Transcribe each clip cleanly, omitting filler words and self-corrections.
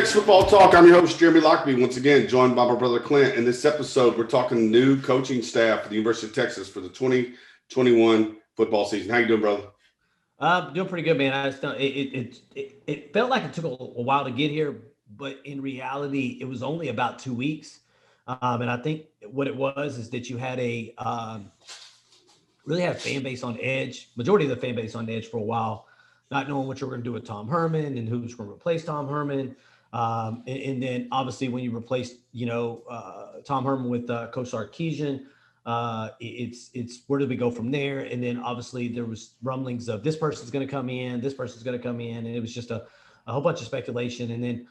Texas Football Talk. I'm your host, Jeremy Lockerbie, once again joined by my brother Clint. In this episode, we're talking new coaching staff for the University of Texas for the 2021 football season. How you doing, brother? Doing pretty good, man. I just don't, it felt like it took a while to get here, but in reality, it was only about 2 weeks. And I think what it was is that you had really had a fan base on edge, majority of the fan base on edge for a while, not knowing what you were going to do with Tom Herman and who's going to replace Tom Herman. And then obviously when you replaced, Tom Herman with Coach Sarkisian, it's where do we go from there? And then obviously there was rumblings of this person's going to come in, this person's going to come in, and it was just a whole bunch of speculation. And then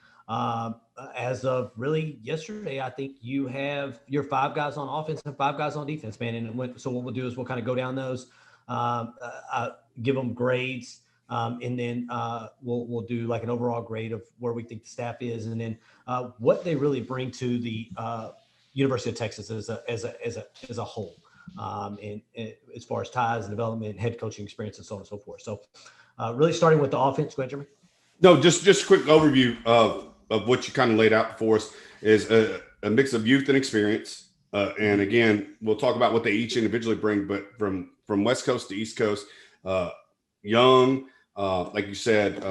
as of really yesterday, I think you have your 5 guys on offense and 5 guys on defense, man. And so what we'll do is we'll kind of go down those, give them grades, and then we'll do like an overall grade of where we think the staff is, and then what they really bring to the University of Texas as a whole, and as far as ties and development, head coaching experience, and so on and so forth. So, really starting with the offense. Go ahead, Jeremy. No, just a quick overview of what you kind of laid out for us is a mix of youth and experience. And again, we'll talk about what they each individually bring, but from West Coast to East Coast, young, like you said,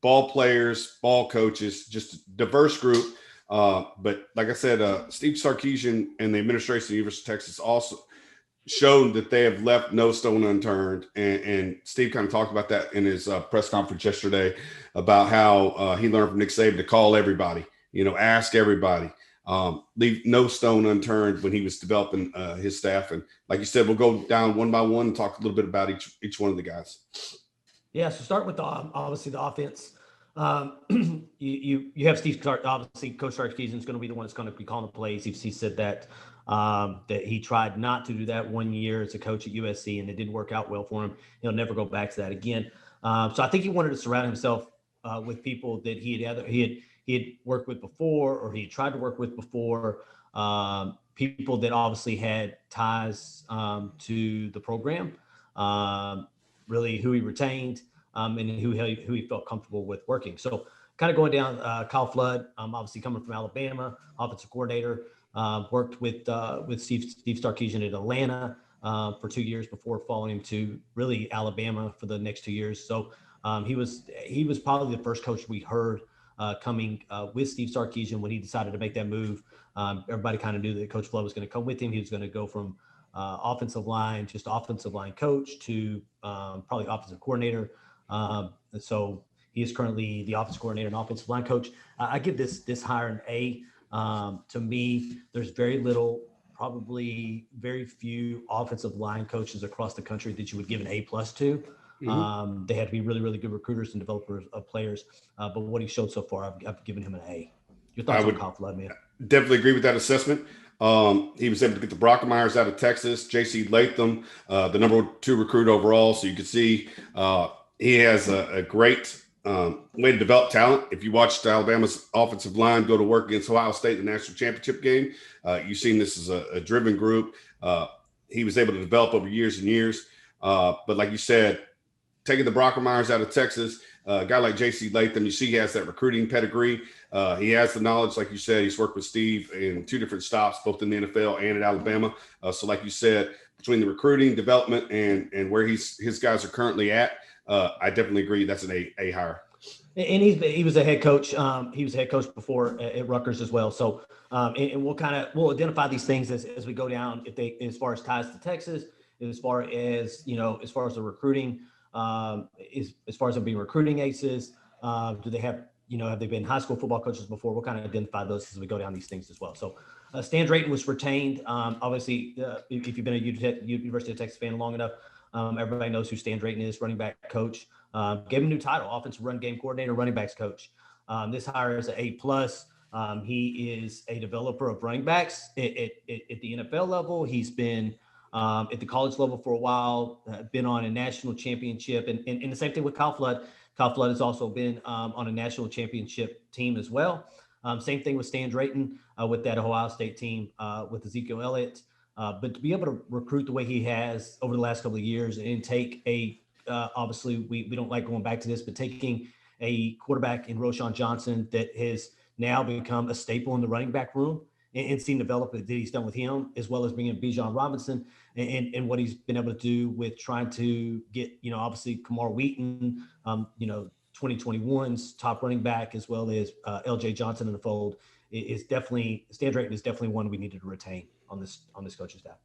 ball players, ball coaches, just a diverse group. But like I said, Steve Sarkisian and the administration of the University of Texas also shown that they have left no stone unturned. And Steve kind of talked about that in his press conference yesterday about how he learned from Nick Saban to call everybody, ask everybody, leave no stone unturned when he was developing his staff. And like you said, we'll go down one by one and talk a little bit about each one of the guys. Yeah, so start with obviously the offense. You have Steve Clark, obviously Coach Sarkisian is going to be the one that's going to be calling the plays. He said that he tried not to do that 1 year as a coach at USC, and it didn't work out well for him. He'll never go back to that again. So I think he wanted to surround himself with people that he had worked with before, or he had tried to work with before. People that obviously had ties to the program, really who he retained. And who he felt comfortable with working. So kind of going down, Kyle Flood, obviously coming from Alabama, offensive coordinator, worked with Steve Sarkisian at Atlanta for 2 years before following him to really Alabama for the next 2 years. So he was probably the first coach we heard coming with Steve Sarkisian when he decided to make that move. Everybody kind of knew that Coach Flood was going to come with him. He was going to go from offensive line coach to probably offensive coordinator. So he is currently the offensive coordinator and offensive line coach. I give this hire an A. To me, there's probably very few offensive line coaches across the country that you would give an A+ to. Mm-hmm. They had to be really, really good recruiters and developers of players. But what he showed so far, I've given him an A. Your thoughts on Kyle Flood, man? Definitely agree with that assessment. He was able to get the Brockmeyers out of Texas, J.C. Latham, the number 2 recruit overall. So you can see he has a great way to develop talent. If you watched Alabama's offensive line go to work against Ohio State in the national championship game, you've seen this as a driven group. He was able to develop over years and years. But like you said, taking the Brockmeyers out of Texas, a guy like J.C. Latham, you see he has that recruiting pedigree. He has the knowledge, like you said. He's worked with Steve in 2 different stops, both in the NFL and at Alabama. So like you said, between the recruiting, development, and where his guys are currently at, I definitely agree that's an A hire. And he was a head coach. He was a head coach before at Rutgers as well. So and we'll identify these things as we go down, as far as ties to Texas, as far as the recruiting, as far as them being recruiting aces. Do they have they been high school football coaches before? We'll kind of identify those as we go down these things as well. So Stan Drayton was retained. Obviously, if you've been a University of Texas fan long enough, everybody knows who Stan Drayton is, running back coach. Gave him a new title, offensive run game coordinator, running backs coach. This hire is an A+. He is a developer of running backs at the NFL level. He's been at the college level for a while, been on a national championship. And the same thing with Kyle Flood. Kyle Flood has also been on a national championship team as well. Same thing with Stan Drayton with that Ohio State team with Ezekiel Elliott. But to be able to recruit the way he has over the last couple of years and take obviously we don't like going back to this, but taking a quarterback in Roschon Johnson that has now become a staple in the running back room, and seeing development that he's done with him, as well as bringing Bijan Robinson and what he's been able to do with trying to get, obviously Kamar Wheaton, 2021's top running back, as well as LJ Johnson in the fold, is definitely, Stan Drayton is definitely one we needed to retain on this coaching staff.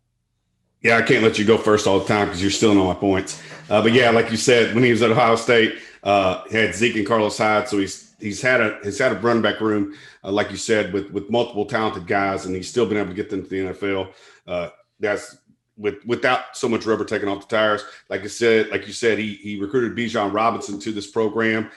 Yeah, I can't let you go first all the time because you're stealing all my points. But yeah, like you said, when he was at Ohio State, he had Zeke and Carlos Hyde, so he's had a running back room, like you said, with multiple talented guys, and he's still been able to get them to the NFL. That's without so much rubber taking off the tires. Like you said, he recruited Bijan Robinson to this program.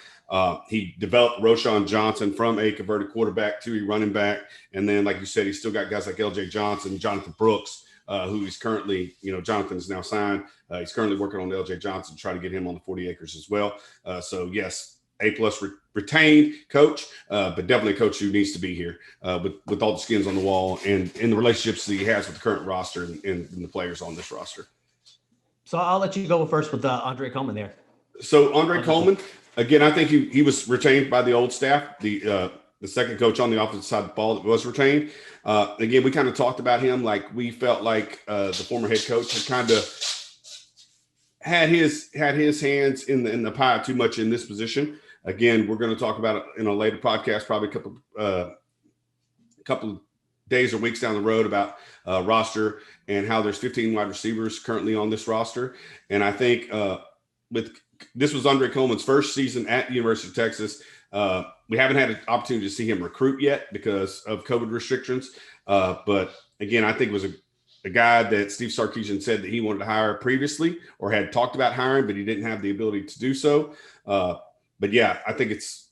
He developed Roschon Johnson from a converted quarterback to a running back, and then, like you said, he's still got guys like LJ Johnson, Jonathan Brooks. Who he's currently, Jonathan is now signed. He's currently working on LJ Johnson, trying to get him on the 40 acres as well. So yes, A+ retained coach, but definitely a coach who needs to be here with all the skins on the wall and in the relationships that he has with the current roster and the players on this roster. So I'll let you go first with Andre Coleman there. So Andre Coleman, again, I think he was retained by the old staff. The second coach on the offensive side of the ball that was retained. Again, we kind of talked about him like we felt like the former head coach had kind of had his hands in the pie too much in this position. Again, we're going to talk about it in a later podcast, probably a couple of days or weeks down the road about roster and how there's 15 wide receivers currently on this roster. And I think this was Andre Coleman's first season at the University of Texas. We haven't had an opportunity to see him recruit yet because of COVID restrictions. But again, I think it was a guy that Steve Sarkisian said that he wanted to hire previously or had talked about hiring, but he didn't have the ability to do so. But yeah, I think it's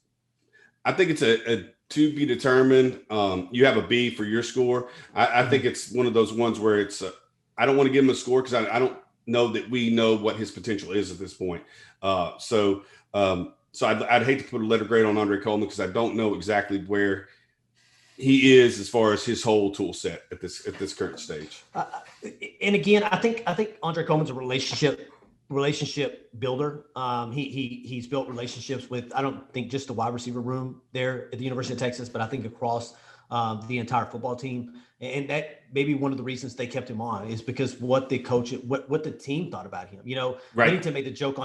a to be determined. You have a B for your score. I think it's one of those ones where it's I don't want to give him a score because I don't know that we know what his potential is at this point. So I'd hate to put a letter grade on Andre Coleman because I don't know exactly where he is as far as his whole tool set at this current stage. And again, I think Andre Coleman's a relationship builder. He's built relationships with, I don't think just the wide receiver room there at the University of Texas, but I think across the entire football team. And that may be one of the reasons they kept him on is because what the coach, what the team thought about him. Right. Whittington made the joke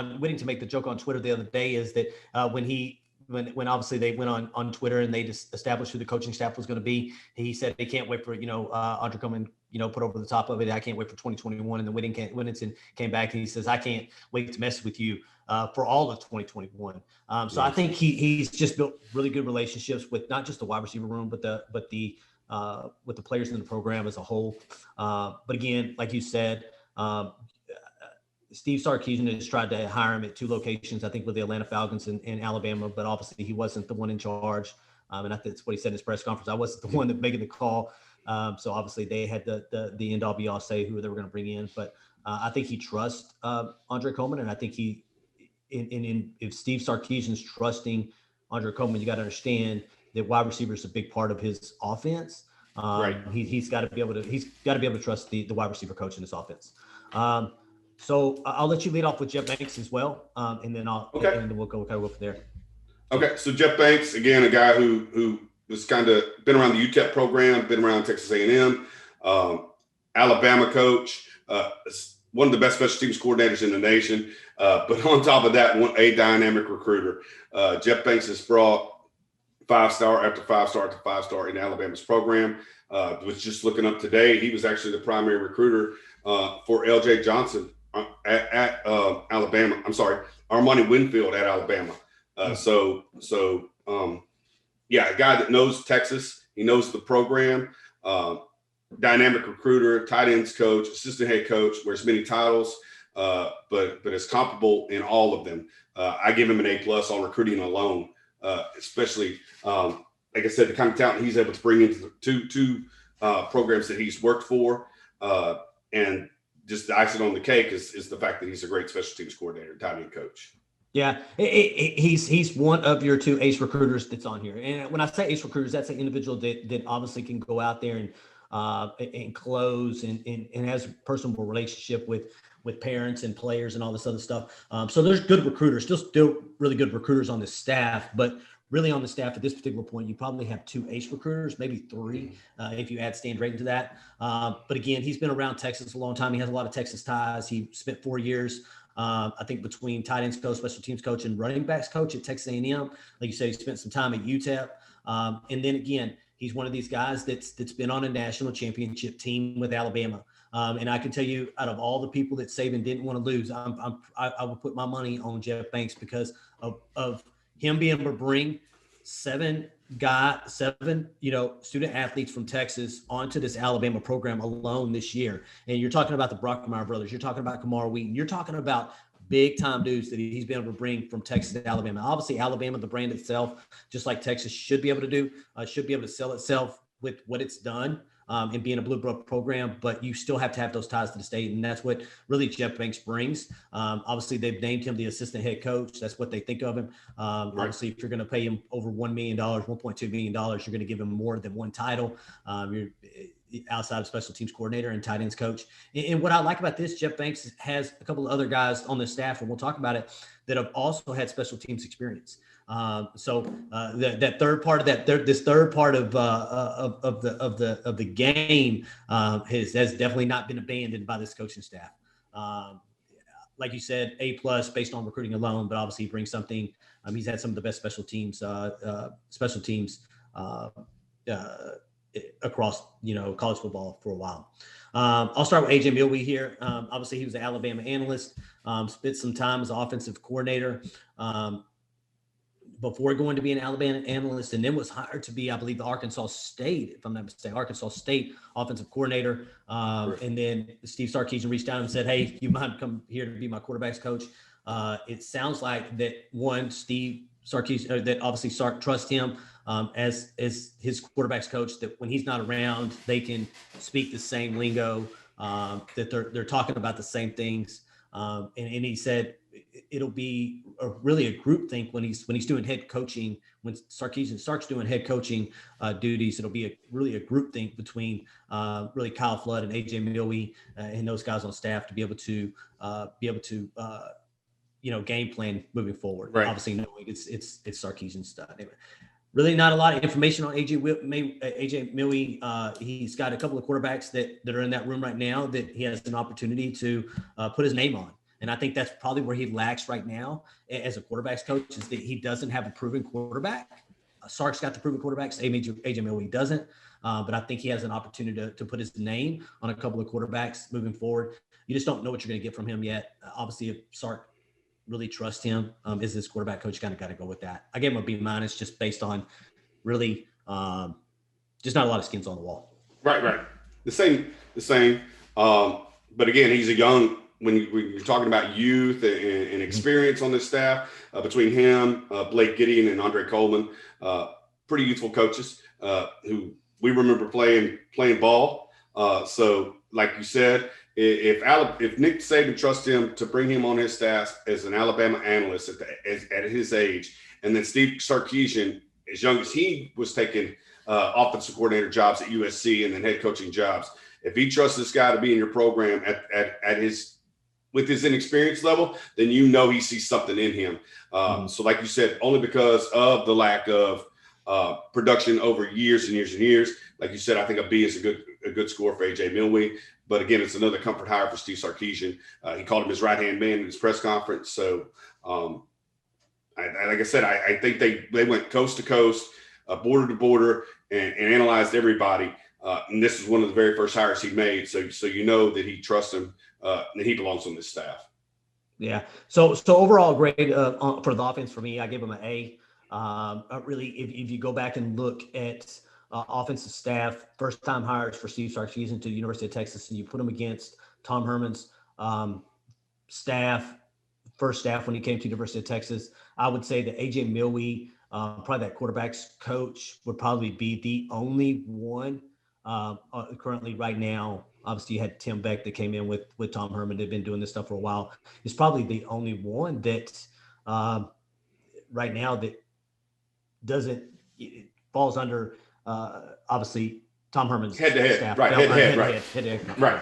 on Twitter the other day is that when obviously they went on Twitter and they just established who the coaching staff was going to be, he said they can't wait for Andre Coleman put over the top of it. I can't wait for 2021. And then Whittington came back and he says I can't wait to mess with you for all of 2021. So I think he's just built really good relationships with not just the wide receiver room, but with the players in the program as a whole. But again, like you said, Steve Sarkisian has tried to hire him at two locations, I think with the Atlanta Falcons and Alabama, but obviously he wasn't the one in charge. And I think that's what he said in his press conference. I wasn't the one that making the call. So obviously they had the end all be all say who they were going to bring in. But I think he trusts Andre Coleman. And I think if Steve Sarkisian's trusting Andre Coleman, you got to understand that wide receiver is a big part of his offense. Right. He's got to be able to trust the wide receiver coach in his offense. So I'll let you lead off with Jeff Banks as well, and then we'll go from there. Okay, so Jeff Banks, again, a guy who was kind of been around the UTEP program, been around Texas A&M, Alabama coach, one of the best special teams coordinators in the nation. But on top of that, a dynamic recruiter. Jeff Banks has brought 5-star after 5-star after 5-star in Alabama's program. Was just looking up today, he was actually the primary recruiter for LJ Johnson at Alabama. I'm sorry, Armani Winfield at Alabama. So a guy that knows Texas, he knows the program, dynamic recruiter, tight ends coach, assistant head coach, wears many titles, but is comparable in all of them. I give him an A+ on recruiting alone, especially, like I said, the kind of talent he's able to bring into two programs that he's worked for. And just the icing on the cake is the fact that he's a great special teams coordinator, tight end coach. Yeah, he's one of your two ace recruiters that's on here. And when I say ace recruiters, that's an individual that obviously can go out there and and close and has a personal relationship with parents and players and all this other stuff. So there's good recruiters, still really good recruiters on the staff, but really on the staff at this particular point, you probably have 2 ace recruiters, maybe 3, if you add Stan Drayton to that. But again, he's been around Texas a long time. He has a lot of Texas ties. He spent 4 years, I think, between tight ends coach, special teams coach, and running backs coach at Texas A&M. Like you said, he spent some time at UTEP. And then again, he's one of these guys that's been on a national championship team with Alabama. And I can tell you, out of all the people that Saban didn't want to lose, I would put my money on Jeff Banks because of him being able to bring 7 student athletes from Texas onto this Alabama program alone this year. And you're talking about the Brockmeyer brothers, you're talking about Kamar Wheaton, you're talking about big time dudes that he's been able to bring from Texas to Alabama. Obviously, Alabama, the brand itself, just like Texas should be able to do, should be able to sell itself with what it's done. And being a blue blood program, but you still have to have those ties to the state. And that's what really Jeff Banks brings. Obviously, they've named him the assistant head coach. That's what they think of him. Obviously, if you're going to pay him over $1 million, $1.2 million, you're going to give him more than one title. You're outside of special teams coordinator and tight ends coach. And what I like about this, Jeff Banks has a couple of other guys on the staff, and we'll talk about it, that have also had special teams experience. That third part of this third part of the game has definitely not been abandoned by this coaching staff. Like you said, A+ based on recruiting alone, but obviously he brings something. He's had some of the best special teams across college football for a while. I'll start with AJ Milwee here. Obviously, he was an Alabama analyst, spent some time as an offensive coordinator before going to be an Alabama analyst, and then was hired to be, I believe, the Arkansas State, if I'm not mistaken, Arkansas State offensive coordinator. And then Steve Sarkisian reached out and said, "Hey, you mind come here to be my quarterback's coach?" It sounds like that Steve Sarkisian, that obviously Sark trusts him as his quarterback's coach, that when he's not around, they can speak the same lingo, that they're talking about the same things. And he said it'll be really a group think when he's doing head coaching, when Sark's doing head coaching duties. It'll be really a group think between really Kyle Flood and AJ Milwee and those guys on staff to be able to game plan moving forward. Right. Obviously, knowing it's Sarkisian stuff. Anyway, really not a lot of information on AJ Milwee. He's got a couple of quarterbacks that are in that room right now that he has an opportunity to put his name on. And I think that's probably where he lacks right now as a quarterback's coach, is that he doesn't have a proven quarterback. Sark's got the proven quarterbacks. AJ Milwee doesn't. But I think he has an opportunity to put his name on a couple of quarterbacks moving forward. You just don't know what you're going to get from him yet. Obviously, if Sark really trusts him as his quarterback coach, kind of got to go with that. I gave him a B- just based on really just not a lot of skins on the wall. Right. The same. But again, he's a young. When you're talking about youth and experience on this staff, between him, Blake Gideon, and Andre Coleman, pretty youthful coaches who we remember playing ball. So, like you said, if Nick Saban trusts him to bring him on his staff as an Alabama analyst at his age, and then Steve Sarkisian, as young as he was taking offensive coordinator jobs at USC and then head coaching jobs, if he trusts this guy to be in your program at his with his inexperience level, then he sees something in him. So like you said, only because of the lack of production over years and years and years, like you said, I think a B is a good score for AJ Milwee. But again, it's another comfort hire for Steve Sarkisian. He called him his right-hand man in his press conference. So like I said, I think they went coast to coast, border to border, and analyzed everybody. And this is one of the very first hires he made. So that he trusts him. And he belongs on this staff. Yeah. So overall grade for the offense for me, I give him an A. Really, if you go back and look at offensive staff, first time hires for Steve Sarkisian to the University of Texas, and you put them against Tom Herman's first staff when he came to the University of Texas, I would say that AJ Milwee, probably that quarterback's coach, would probably be the only one currently right now. Obviously, you had Tim Beck that came in with Tom Herman. They've been doing this stuff for a while. He's probably the only one that right now that falls under obviously Tom Herman's head-to-head, staff. right? Head-to-head, right.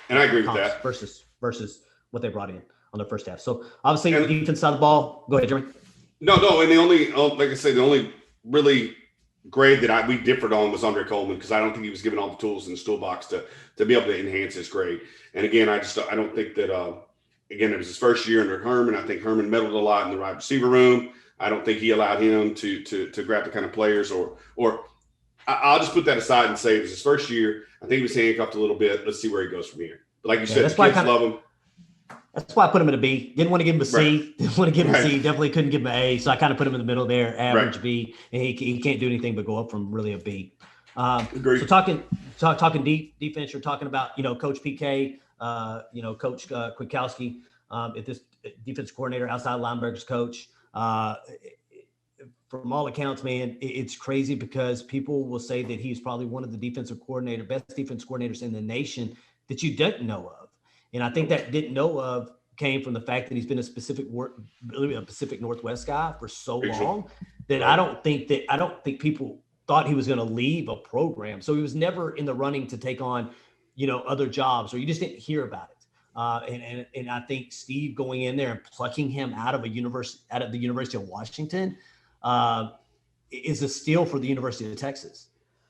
And I agree with that. Versus what they brought in on the first half. So obviously, the defense side of the ball. Go ahead, Jeremy. No, and the only, like I said, the only really grade that we differed on was Andre Coleman, because I don't think he was given all the tools in his toolbox to be able to enhance his grade. And again, I don't think that again, it was his first year under Herman. I think Herman meddled a lot in the wide receiver room. I don't think he allowed him to grab the kind of players or I'll just put that aside and say it was his first year. I think he was handcuffed a little bit. Let's see where he goes from here. But like you said, the kids love him. That's why I put him in a B. Didn't want to give him a C. Didn't want to give him a C. Definitely couldn't give him an A. So I kind of put him in the middle there, average B. And he can't do anything but go up from really a B. So talking defense, you're talking about, Coach PK, Coach Kwiatkowski, if this defense coordinator, outside linebackers coach. From all accounts, man, it's crazy because people will say that he's probably one of the best defense coordinators in the nation that you didn't know of. And I think that didn't know of came from the fact that he's been a Pacific Northwest guy for so long that I don't think people thought he was going to leave a program. So he was never in the running to take on, other jobs, or you just didn't hear about it. And I think Steve going in there and plucking him out of the University of Washington is a steal for the University of Texas.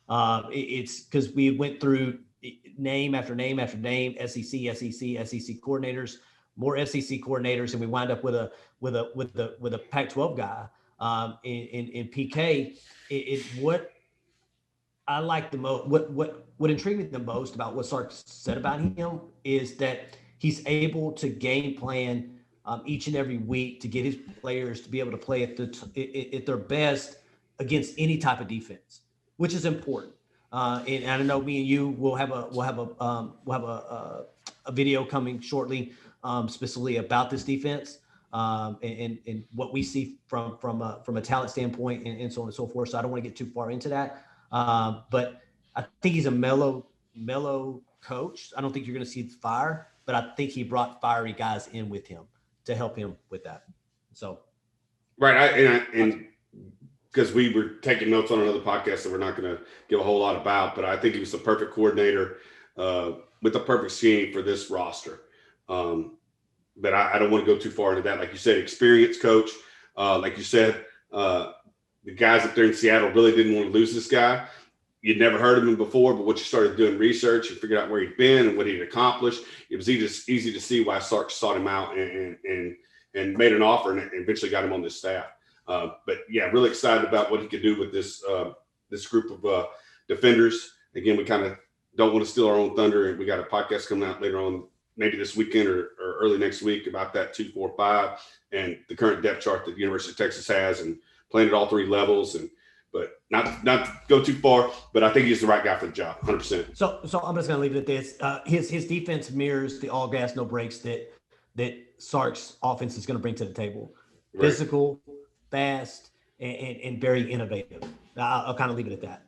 It's because we went through name after name after name, SEC coordinators, more SEC coordinators, and we wind up with a Pac-12 guy in PK. What I like the most, what intrigued me the most about what Sark said about him is that he's able to game plan each and every week to get his players to be able to play at their best against any type of defense, which is important. And I know me and you will have a video coming shortly, specifically about this defense and what we see from a talent standpoint and so on and so forth. So I don't want to get too far into that, but I think he's a mellow coach. I don't think you're going to see fire, but I think he brought fiery guys in with him to help him with that. So, right, and because we were taking notes on another podcast that we're not going to give a whole lot about, but I think he was the perfect coordinator with the perfect scheme for this roster. But I don't want to go too far into that. Like you said, experienced coach. Like you said, the guys up there in Seattle really didn't want to lose this guy. You'd never heard of him before, but once you started doing research, you figured out where he'd been and what he'd accomplished. It was easy to see why Sark sought him out and made an offer and eventually got him on this staff. But yeah, really excited about what he could do with this group of defenders. Again, we kind of don't want to steal our own thunder, and we got a podcast coming out later on, maybe this weekend or early next week, about that 2-4-5 and the current depth chart that the University of Texas has, and playing at all three levels. But not to go too far, but I think he's the right guy for the job, 100%. So I'm just going to leave it at this. His defense mirrors the all gas, no breaks that Sark's offense is going to bring to the table. Right. Physical, fast, and very innovative. I'll kind of leave it at that.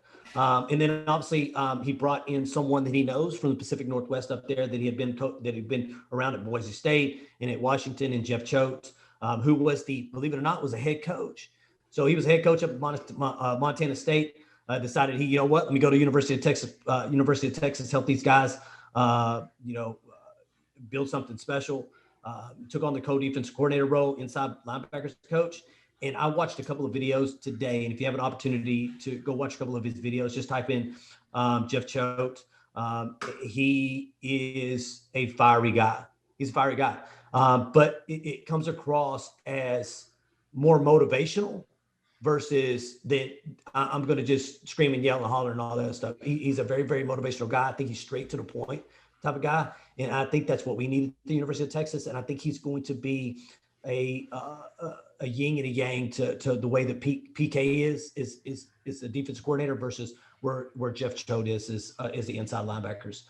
And then obviously he brought in someone that he knows from the Pacific Northwest up there that he had been around at Boise State and at Washington, and Jeff Choate, who was believe it or not, was a head coach. So he was head coach up at Montana State. Decided let me go to University of Texas, help these guys, build something special. Took on the co-defense coordinator role, inside linebackers coach. And I watched a couple of videos today. And if you have an opportunity to go watch a couple of his videos, just type in Jeff Choate. He is a fiery guy. He's a fiery guy. But it comes across as more motivational versus that I'm going to just scream and yell and holler and all that stuff. He's a very, very motivational guy. I think he's straight to the point type of guy. And I think that's what we need at the University of Texas. And I think he's going to be a yin and a yang to the way that PK is the defensive coordinator versus where Jeff Choate is the inside linebackers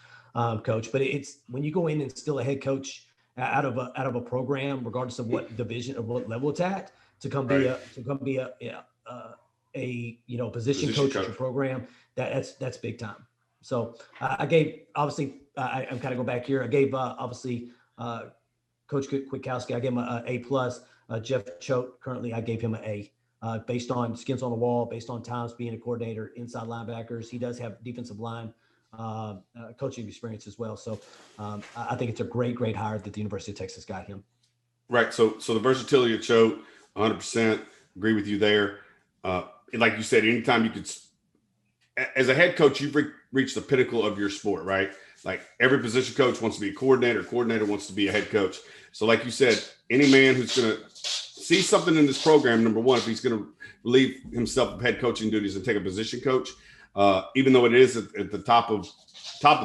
coach. But it's when you go in and still a head coach out of a program, regardless of what division or what level it's at, to come be a position coach at your program, that's big time. So I gave, obviously, I'm kind of going back here. I gave obviously Coach Kwiatkowski, I gave him an A+. Jeff Choate, currently, I gave him an A. based on skins on the wall, based on times being a coordinator, inside linebackers. He does have defensive line coaching experience as well. So I think it's a great hire that the University of Texas got him. Right. So the versatility of Choate, 100% agree with you there. Like you said, anytime you could, as a head coach, you've reached the pinnacle of your sport, right? Like every position coach wants to be a coordinator wants to be a head coach. So like you said, any man who's going to see something in this program, number one, if he's going to relieve himself of head coaching duties and take a position coach, even though it is at the top of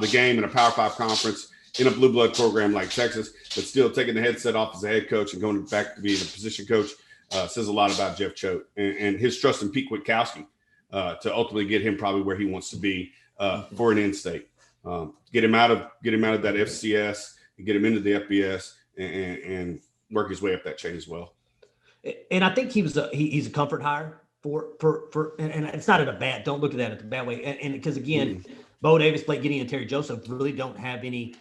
the game in a Power 5 conference in a blue blood program like Texas, but still taking the headset off as a head coach and going back to being a position coach says a lot about Jeff Choate and his trust in Pete Kwiatkowski to ultimately get him probably where he wants to be for an in-state. Get him out of that FCS and get him into the FBS and work his way up that chain as well. And I think he's a comfort hire for and it's not in a bad, don't look at that in a bad way. And because again, Bo Davis, Blake Gideon, and Terry Joseph really don't have any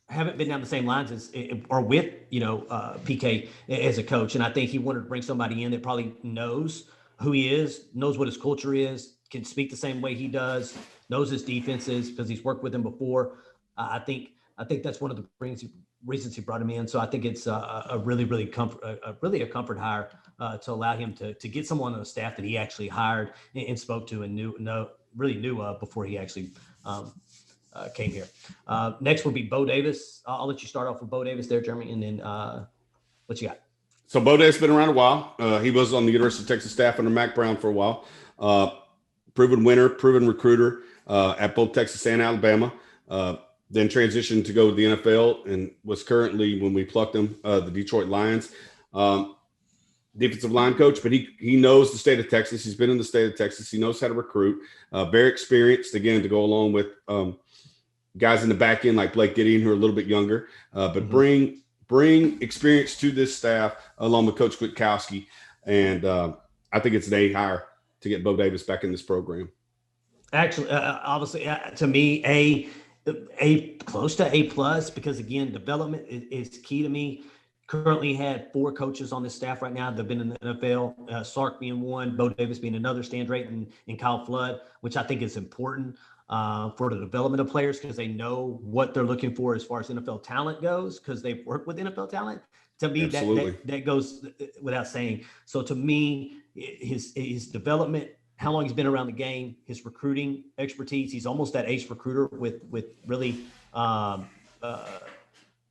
haven't been down the same lines as or with PK as a coach. And I think he wanted to bring somebody in that probably knows who he is, knows what his culture is, can speak the same way he does, knows his defenses because he's worked with him before. I think that's one of the reasons he brought him in. So I think it's a really comfort hire to allow him to get someone on the staff that he actually hired and spoke to and knew of before he actually came here. Next will be Bo Davis. I'll let you start off with Bo Davis there, Jeremy, and then what you got? So Bo Davis been around a while. He was on the University of Texas staff under Mack Brown for a while. Proven winner, proven recruiter at both Texas and Alabama. Then transitioned to go to the NFL and was currently, when we plucked him, the Detroit Lions. Defensive line coach, but he knows the state of Texas. He's been in the state of Texas. He knows how to recruit. Very experienced, again, to go along with guys in the back end like Blake Gideon, who are a little bit younger, but bring experience to this staff along with Coach Kwiatkowski. And I think it's an A hire to get Bo Davis back in this program. Actually, obviously, to me, A close to A plus, because again, development is key to me. Currently had 4 coaches on this staff right now that have been in the NFL, Sark being one, Bo Davis being another, Stan Drayton and Kyle Flood, which I think is important for the development of players because they know what they're looking for as far as NFL talent goes because they've worked with NFL talent. To me, that goes without saying. So to me, his development, how long he's been around the game, his recruiting expertise, he's almost that ace recruiter with really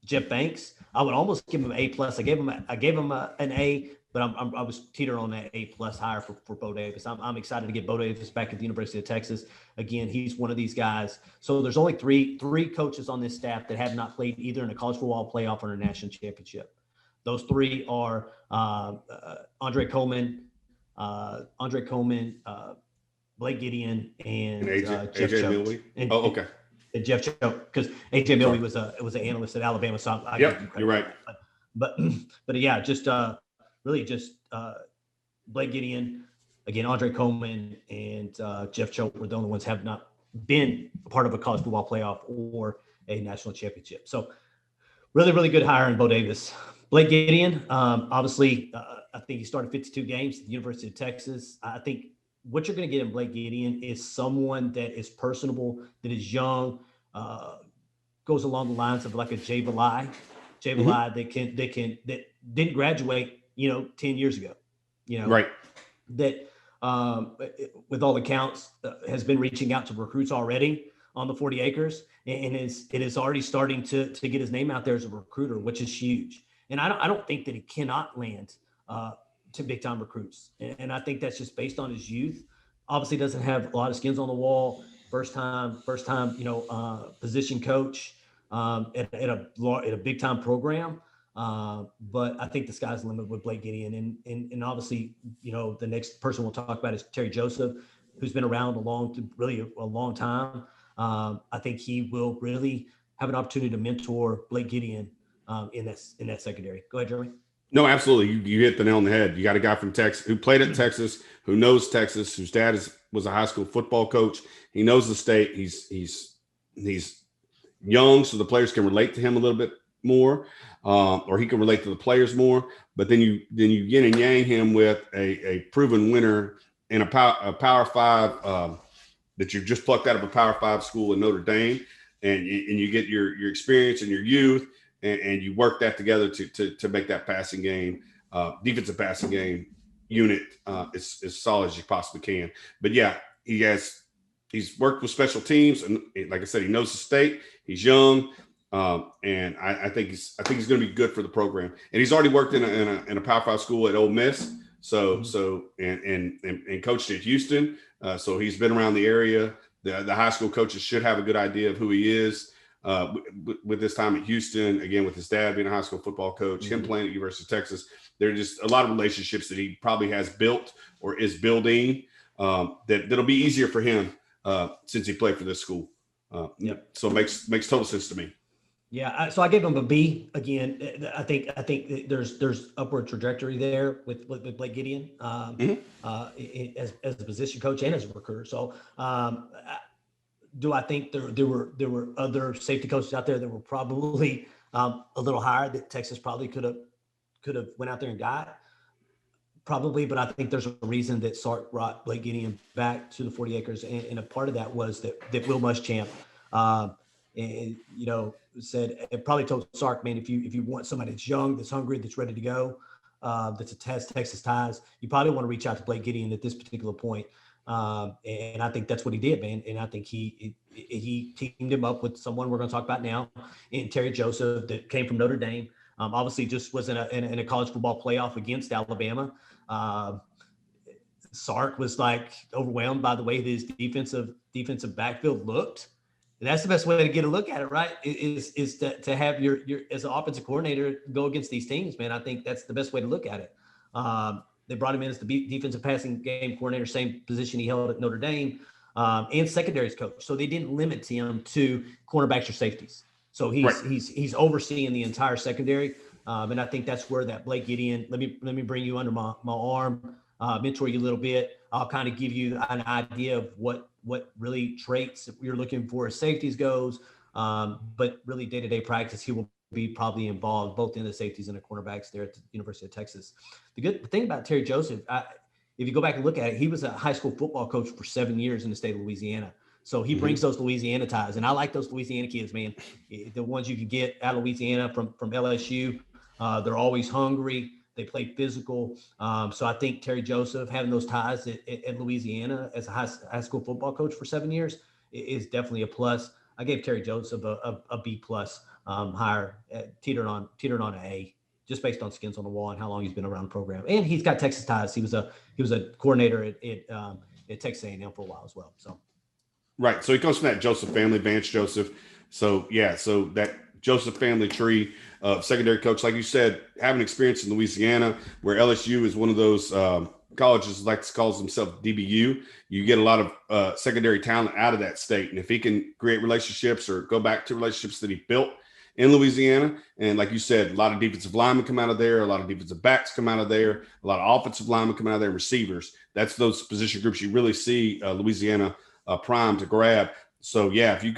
Jeff Banks. I would almost give him an A plus. I gave him an A, but I was teetering on that A plus hire for Bo Davis. I'm excited to get Bo Davis back at the University of Texas. Again, he's one of these guys. So there's only three coaches on this staff that have not played either in a college football playoff or a national championship. Those 3 are Andre Coleman, Blake Gideon, and Jeff Choate. Okay. And Jeff Choate, because AJ Millie was an analyst at Alabama, so you're right. But yeah, just really just Blake Gideon, again, Andre Coleman, and Jeff Choate were the only ones have not been a part of a college football playoff or a national championship. So really good hire in Bo Davis. Blake Gideon, obviously, I think he started 52 games at the University of Texas. I think what you're going to get in Blake Gideon is someone that is personable, that is young, goes along the lines of like a Jay Valai that didn't graduate, 10 years ago, right. That with all accounts has been reaching out to recruits already on the 40 acres and it is already starting to get his name out there as a recruiter, which is huge. And I don't think that he cannot land to big time recruits. And I think that's just based on his youth. Obviously doesn't have a lot of skins on the wall. First time, position coach at a big time program. But I think the sky's the limit with Blake Gideon. And obviously, the next person we'll talk about is Terry Joseph, who's been around a long time. I think he will really have an opportunity to mentor Blake Gideon in that secondary. Go ahead, Jeremy. No, absolutely. You hit the nail on the head. You got a guy from Texas who played at Texas, who knows Texas, whose dad was a high school football coach. He knows the state. He's young, so the players can relate to him a little bit more, or he can relate to the players more. But then you yin and yang him with a proven winner in a power five, that you've just plucked out of a power five school in Notre Dame, and you get your experience and your youth, and you work that together to make that passing game, defensive passing game unit, as solid as you possibly can. But yeah, he's worked with special teams, and like I said, he knows the state. He's young, and I think he's going to be good for the program. And he's already worked in a Power Five school at Ole Miss, and coached at Houston. So he's been around the area. The high school coaches should have a good idea of who he is. With his time at Houston, again, with his dad being a high school football coach, him playing at University of Texas, there are just a lot of relationships that he probably has built or is building, that'll be easier for him, since he played for this school. So it makes total sense to me. Yeah, so I gave him a B. Again, I think there's upward trajectory there with Blake Gideon, as a position coach and as a recruiter. So, do I think there were other safety coaches out there that were probably a little higher that Texas probably could have went out there and got? Probably, but I think there's a reason that Sark brought Blake Gideon back to the 40 acres, and a part of that was that Will Muschamp, and said, it probably told Sark, man, if you want somebody that's young, that's hungry, that's ready to go, that's a Texas ties, you probably want to reach out to Blake Gideon at this particular point. And I think that's what he did, man. And I think he teamed him up with someone we're going to talk about now, in Terry Joseph, that came from Notre Dame. Obviously just was in a college football playoff against Alabama. Sark was like overwhelmed by the way his defensive backfield looked. And that's the best way to get a look at it, right? Is to have your as an offensive coordinator go against these teams, man. I think that's the best way to look at it. They brought him in as the defensive passing game coordinator, same position he held at Notre Dame, and secondaries coach. So they didn't limit him to cornerbacks or safeties. So he's overseeing the entire secondary, and I think that's where that Blake Gideon. Let me bring you under my arm, mentor you a little bit. I'll kind of give you an idea of what really traits you're looking for as safeties goes, but really day-to-day practice, he will be probably involved both in the safeties and the cornerbacks there at the University of Texas. The thing about Terry Joseph, if you go back and look at it, he was a high school football coach for 7 years in the state of Louisiana. So he brings those Louisiana ties, and I like those Louisiana kids, man. The ones you can get out of Louisiana from LSU, they're always hungry. They play physical. So I think Terry Joseph having those ties at Louisiana as a high school football coach for 7 years is definitely a plus. I gave Terry Joseph a B plus, higher, teetered on an A, just based on skins on the wall and how long he's been around the program. And he's got Texas ties. He was a coordinator at Texas A&M for a while as well. So. Right. So he comes from that Joseph family, Vance Joseph. So that Joseph family tree of secondary coach, like you said, having experience in Louisiana, where LSU is one of those colleges like calls themselves DBU. You get a lot of secondary talent out of that state, and if he can create relationships or go back to relationships that he built in Louisiana, and like you said, a lot of defensive linemen come out of there, a lot of defensive backs come out of there, a lot of offensive linemen come out of there, receivers. That's those position groups you really see Louisiana prime to grab. So yeah, if he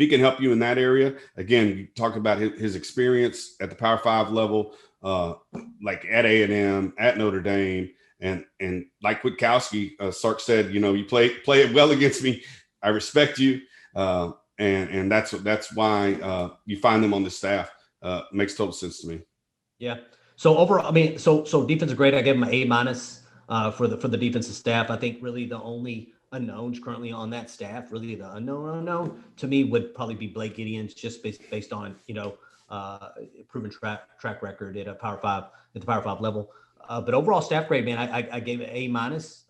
can help you in that area, again, you talk about his experience at the Power Five level, like at A&M, at Notre Dame, and like Witkowski, Sark said, you play it well against me. I respect you, and that's why you find them on the staff. Makes total sense to me. Yeah. So overall, I mean, so defense is great. I gave him an A minus for the defensive staff. I think really the only unknowns currently on that staff, really the unknown to me would probably be Blake Gideon's, just based on proven track record at the Power Five level. But overall staff grade, man, I gave it A minus.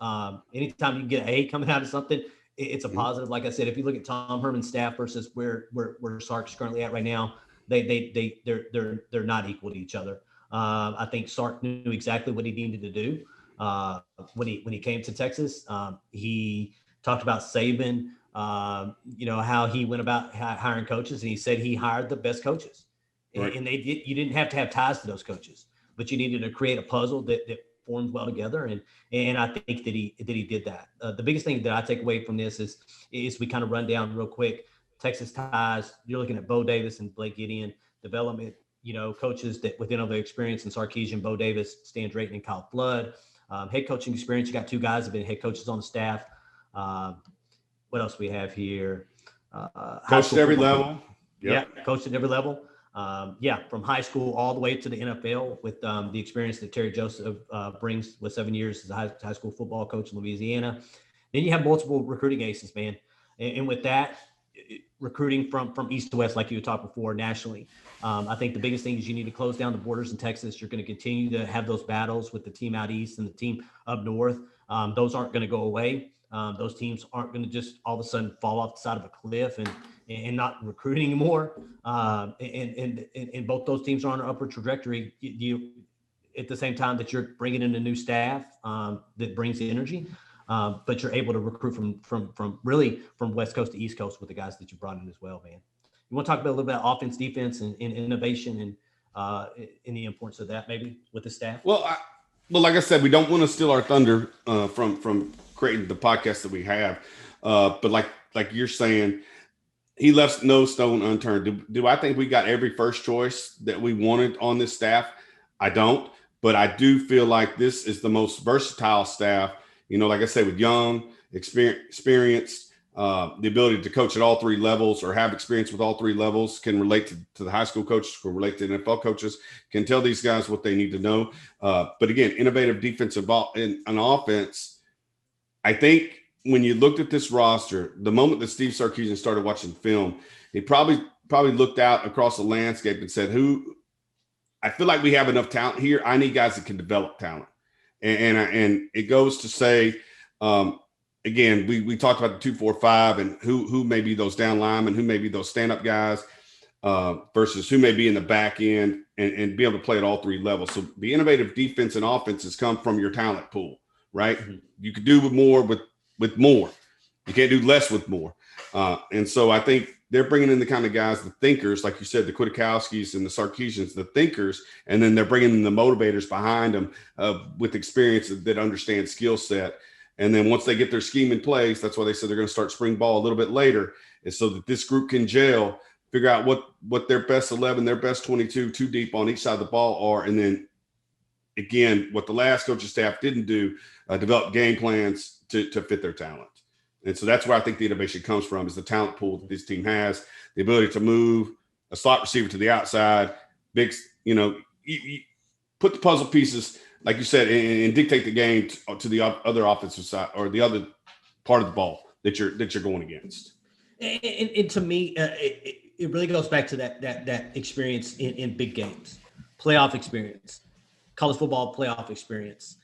Anytime you get an A coming out of something, it's a positive. Like I said, if you look at Tom Herman's staff versus where Sark's currently at right now, they're not equal to each other. I think Sark knew exactly what he needed to do. When he came to Texas, he talked about Saban, how he went about hiring coaches, and he said he hired the best coaches, right. And you didn't have to have ties to those coaches, but you needed to create a puzzle that formed well together. And I think that he did that. The biggest thing that I take away from this is we kind of run down real quick. Texas ties, you're looking at Bo Davis and Blake Gideon. development, coaches that within of their experience in Sarkisian, Bo Davis, Stan Drayton, and Kyle Flood. Head coaching experience, you got 2 guys that have been head coaches on the staff. What else we have here? Coached at every level. Yep. Yeah, coached at every level. From high school all the way to the NFL with the experience that Terry Joseph brings with 7 years as a high school football coach in Louisiana. Then you have multiple recruiting aces, man. And with that, recruiting from east to west, like you talked before, nationally. I think the biggest thing is you need to close down the borders in Texas. You're going to continue to have those battles with the team out east and the team up north. Those aren't going to go away. Those teams aren't going to just all of a sudden fall off the side of a cliff and not recruit anymore. And both those teams are on an upward trajectory. You at the same time that you're bringing in a new staff that brings the energy. But you're able to recruit from West Coast to East Coast with the guys that you brought in as well, man. You want to talk about a little bit about offense, defense, and innovation and the importance of that maybe with the staff? Well, like I said, we don't want to steal our thunder from creating the podcast that we have. But like you're saying, he left no stone unturned. Do I think we got every first choice that we wanted on this staff? I don't. But I do feel like this is the most versatile staff. Like I said, with young, experienced, the ability to coach at all 3 levels or have experience with all 3 levels, can relate to the high school coaches, can relate to NFL coaches, can tell these guys what they need to know. But again, innovative defensive and offense. I think when you looked at this roster, the moment that Steve Sarkisian started watching film, he probably looked out across the landscape and said, I feel like we have enough talent here. I need guys that can develop talent. And it goes to say, again, we talked about the 2-4-5 and who may be those down linemen, who may be those stand-up guys versus who may be in the back end and be able to play at all 3 levels. So the innovative defense and offenses come from your talent pool, right? Mm-hmm. You could do more with more. You can't do less with more. And so I think they're bringing in the kind of guys, the thinkers, like you said, the Kwiatkowskis and the Sarkisians, the thinkers, and then they're bringing in the motivators behind them with experience that understand skill set. And then once they get their scheme in place, that's why they said they're going to start spring ball a little bit later, is so that this group can gel, figure out what their best 11, their best 22, 2 deep on each side of the ball are. And then, again, what the last coaching staff didn't do, develop game plans to fit their talent. And so that's where I think the innovation comes from, is the talent pool that this team has, the ability to move a slot receiver to the outside, big, you put the puzzle pieces, like you said, and dictate the game to the other offensive side or the other part of the ball that you're going against. And to me, it really goes back to that experience in big games, playoff experience, college football playoff experience,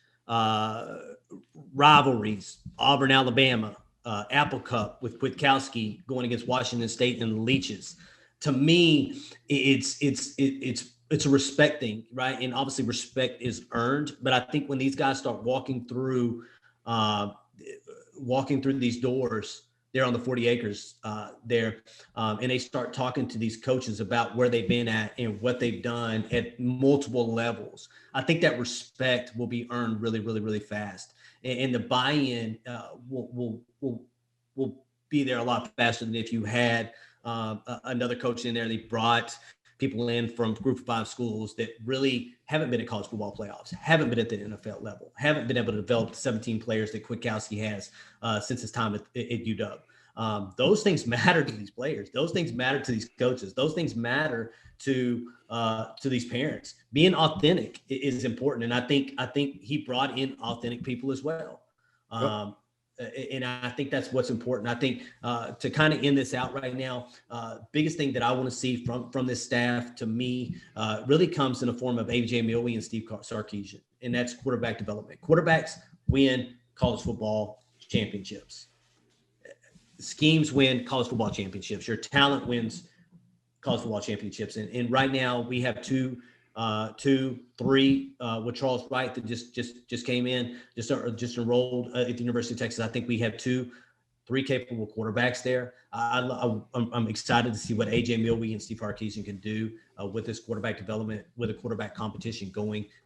rivalries, Auburn, Alabama, Apple Cup with Kwiatkowski going against Washington State and the Leeches. To me, it's a respect thing, right? And obviously respect is earned. But I think when these guys start walking through these doors there on the 40 acres and they start talking to these coaches about where they've been at and what they've done at multiple levels, I think that respect will be earned really, really, really fast. And the buy-in will be there a lot faster than if you had another coach in there. They brought people in from Group of 5 schools that really haven't been at college football playoffs, haven't been at the NFL level, haven't been able to develop the 17 players that Kwiatkowski has since his time at UW. Those things matter to these players. Those things matter to these coaches. Those things matter to these parents. Being authentic is important, and I think he brought in authentic people as well. And I think that's what's important. I think to kind of end this out right now, biggest thing that I want to see from this staff, to me, really comes in the form of AJ Milwee and Steve Sarkisian, and that's quarterback development. Quarterbacks win college football championships. Schemes win college football championships. Your talent wins college football championships. And right now we have two, three with Charles Wright that just came in, just enrolled at the University of Texas. I think we have 2-3 capable quarterbacks there. I'm excited to see what AJ Milwee and Steve Sarkisian can do with this quarterback development, with a quarterback competition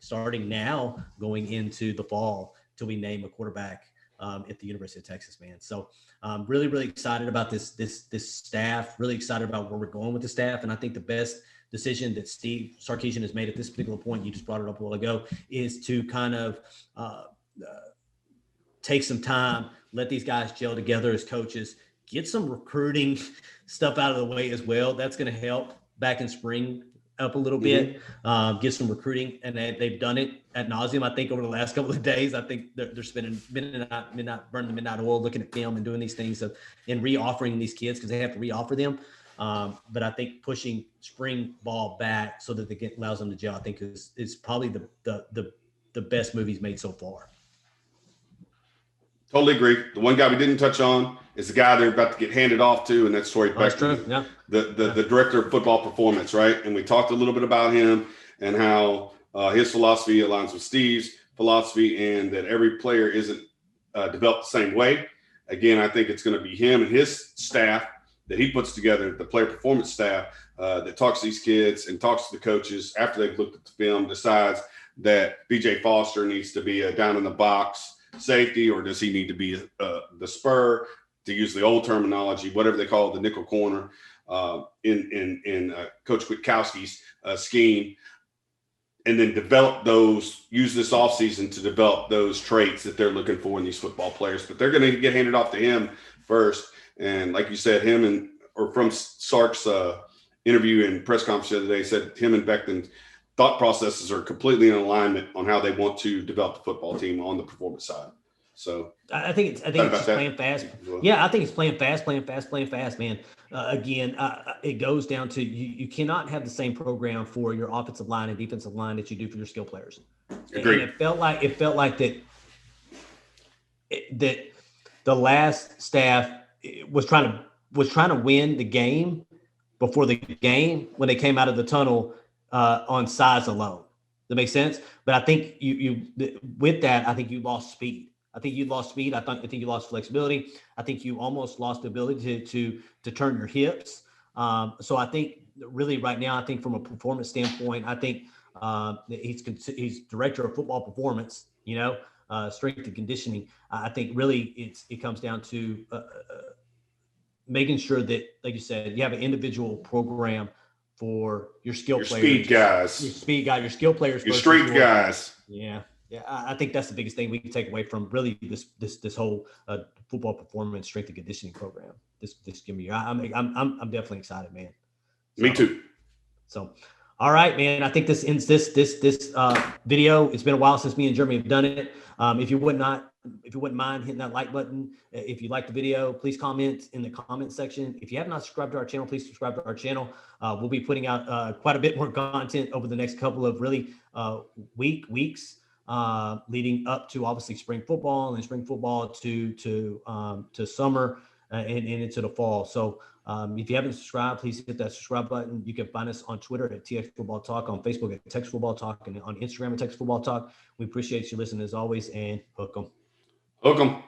starting now, going into the fall till we name a quarterback at the University of Texas, man. So I'm really, really excited about this staff, really excited about where we're going with the staff. And I think the best decision that Steve Sarkisian has made at this particular point, you just brought it up a while ago, is to kind of take some time, let these guys gel together as coaches, get some recruiting stuff out of the way as well. That's going to help back in spring up a little bit, get some recruiting, and they've done it ad nauseum. I think over the last couple of days, I think they're spending burning the midnight oil, looking at film and doing these things and re-offering these kids because they have to re-offer them. But I think pushing spring ball back so that allows them to gel, I think is probably the best move he's made so far. Totally agree. The one guy we didn't touch on is the guy they're about to get handed off to, and that's Troy Beckton, the director of football performance, right? And we talked a little bit about him and how his philosophy aligns with Steve's philosophy, and that every player isn't developed the same way. Again, I think it's going to be him and his staff that he puts together, the player performance staff that talks to these kids and talks to the coaches after they've looked at the film, decides that BJ Foster needs to be a down in the box safety, or does he need to be the spur, to use the old terminology, whatever they call it, the nickel corner in Coach Kwiatkowski's scheme, and then use this offseason to develop those traits that they're looking for in these football players. But they're going to get handed off to him first. And like you said, from Sark's interview and press conference the other day, said him and Beckton's thought processes are completely in alignment on how they want to develop the football team on the performance side. So I think it's just playing fast. Yeah, I think it's playing fast, man. Again, it goes down to you cannot have the same program for your offensive line and defensive line that you do for your skill players. Agreed. And it felt like that the last staff was trying to win the game before the game when they came out of the tunnel on size alone. That makes sense. But I think you with that, I think you lost speed. I think you lost speed. I think you lost flexibility. I think you almost lost the ability to turn your hips. So I think really right now, I think from a performance standpoint, I think he's director of football performance, strength and conditioning. I think really it comes down to making sure that, like you said, you have an individual program for your skill players, speed guys, your speed guy, your skill players, your strength guys. Yeah. I think that's the biggest thing we can take away from really this whole football performance strength and conditioning program. This give me, I'm definitely excited, man. So, me too. So, all right, man. I think this ends this video. It's been a while since me and Jeremy have done it. If you wouldn't mind hitting that like button, if you like the video, please comment in the comment section. If you have not subscribed to our channel, please subscribe to our channel. We'll be putting out quite a bit more content over the next couple of really weeks. Leading up to obviously spring football and spring football to summer and into the fall. So if you haven't subscribed, please hit that subscribe button. You can find us on Twitter at TX Football Talk, on Facebook at Tex Football Talk, and on Instagram at Tex Football Talk. We appreciate you listening as always, and hook 'em. Hook 'em.